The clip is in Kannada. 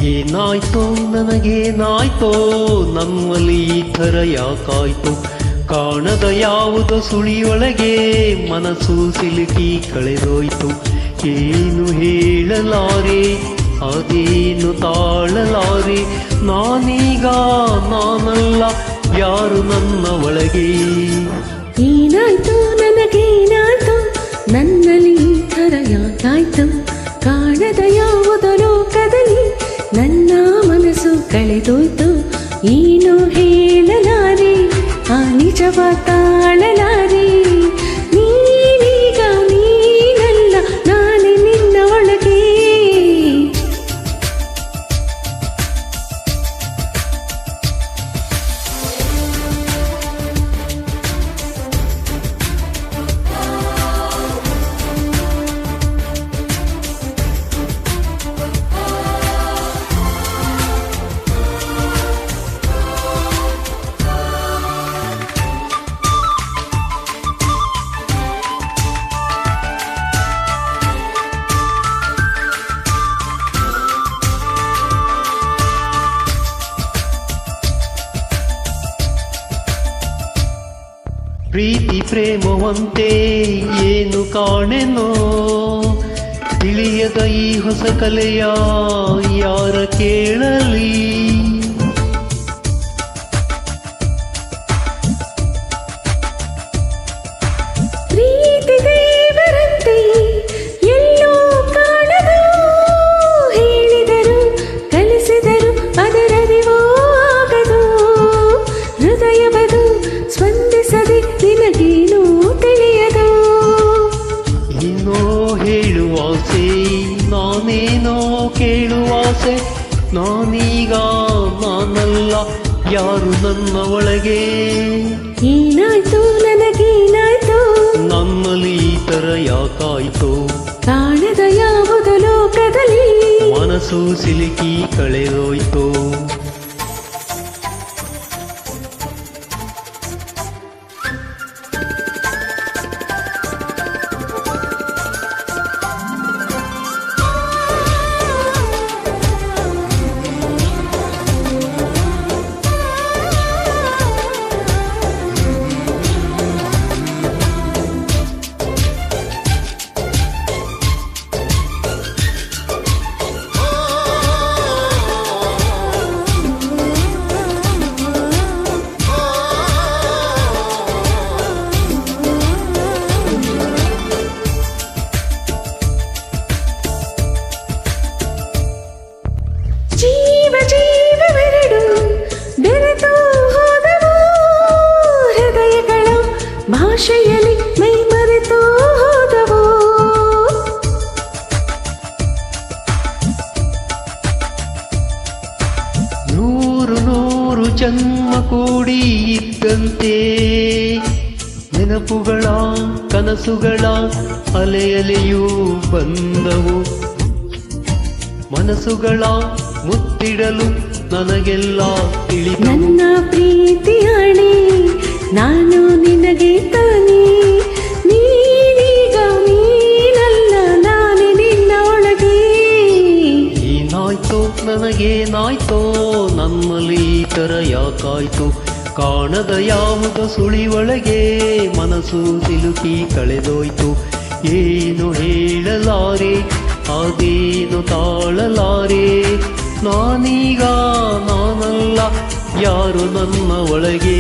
ಏನಾಯ್ತೋ ನನಗೇನಾಯ್ತೋ ನಮ್ಮಲ್ಲಿ ಈ ಥರ ಯಾಕಾಯ್ತು ಕಾಣದ ಯಾವುದೋ ಸುಳಿಯೊಳಗೆ ಮನಸ್ಸು ಸಿಲುಕಿ ಕಳೆದೋಯ್ತು ಏನು ಹೇಳಲಾರೆ ಅದೇನು ತಾಳಲಾರೆ ನಾನೀಗ ನಾನಲ್ಲ ಯಾರು ನನ್ನ ಒಳಗೆ ಏನಾಯ್ತು ನನಗೇನಾಯ್ತು ನನ್ನಲ್ಲಿ ಈ ಥರ ಯಾಕಾಯ್ತು ಕಾಣದ ಯಾವುದೋ ಲೋಕದಲ್ಲಿ ನನ್ನ ಮನಸ್ಸು ಕಳೆದೋಯ್ತು ಏನು ಹೇಳಲಾರೆ ಆ ನಿಜವ ತಾಳಲಾರೆ ನೀನೀಗ ನೀನಲ್ಲ ನಾನೇ ನಿನ್ನ ಒಳಗೆ ಪ್ರೀತಿ ಪ್ರೇಮವಂತೆ ಏನು ಕಾಣೆನೋ ತಿಳಿಯದ ಈ ಹೊಸ ಕಲೆಯ ಯಾರ ಕೇಳಲಿ ಪ್ರೀತಿ ದೇವರಂತೆ ಎಲ್ಲೋ ಕಾಣದು ಹೇಳಿದರು ಕಲಿಸಿದರು ಅದರರಿವೋ ಆಗದು ಹೃದಯವದು ಸ್ಪಂದಿಸದೆ ನಿನಗೇನೂ ತಿಳಿಯದು ಏನೋ ಹೇಳುವಾಸೆ ನಾನೇನೋ ಕೇಳುವಾಸೆ ನಾನೀಗ ನಾನಲ್ಲ ಯಾರು ನನ್ನ ಒಳಗೆ ಏನಾಯ್ತು ನನಗೇನಾಯ್ತು ನನ್ನಲ್ಲಿ ಈ ಥರ ಯಾಕಾಯ್ತು ಕಾಣದ ಯಾವುದೋ ಲೋಕದಲ್ಲಿ ಮನಸ್ಸು ಸಿಲುಕಿ ಕಳೆದೋಯ್ತು ಜೀವವೆರಡು ಬೆರೆತು ಹೋದವು ಹೃದಯಗಳ ಭಾಷೆಯಲ್ಲಿ ಮೈ ಮರೆತು ಹೋದವು ನೂರು ನೂರು ಜನ್ಮ ಕೂಡಿ ಇದ್ದಂತೆ ನೆನಪುಗಳ ಕನಸುಗಳ ಅಲೆಯಲೆಯೂ ಬಂದವು ಮನಸ್ಸುಗಳ ಮುತ್ತಿಡಲು ನನಗೆಲ್ಲ ತಿಳಿದವು ನನ್ನ ಪ್ರೀತಿಯಾಣೆ ನಾನು ನಿನಗೆ ತಾನೆ ನೀನೀಗ ನೀನಲ್ಲ ನಾನೇ ನಿನ್ನ ಒಳಗೆ ಏನಾಯ್ತೋ ನನಗೇನಾಯ್ತೋ ನನ್ನಲ್ಲಿ ಈ ಥರ ಯಾಕಾಯ್ತು ಕಾಣದ ಯಾವುದೋ ಸುಳಿಯೊಳಗೆ ಮನಸ್ಸು ಸಿಲುಕಿ ಕಳೆದೋಯ್ತು ಏನು ಹೇಳಲಾರೆ ಅದೇನು ತಾಳಲಾರೆ ನಾನೀಗ ನಾನಲ್ಲ ಯಾರು ನನ್ನ ಒಳಗೆ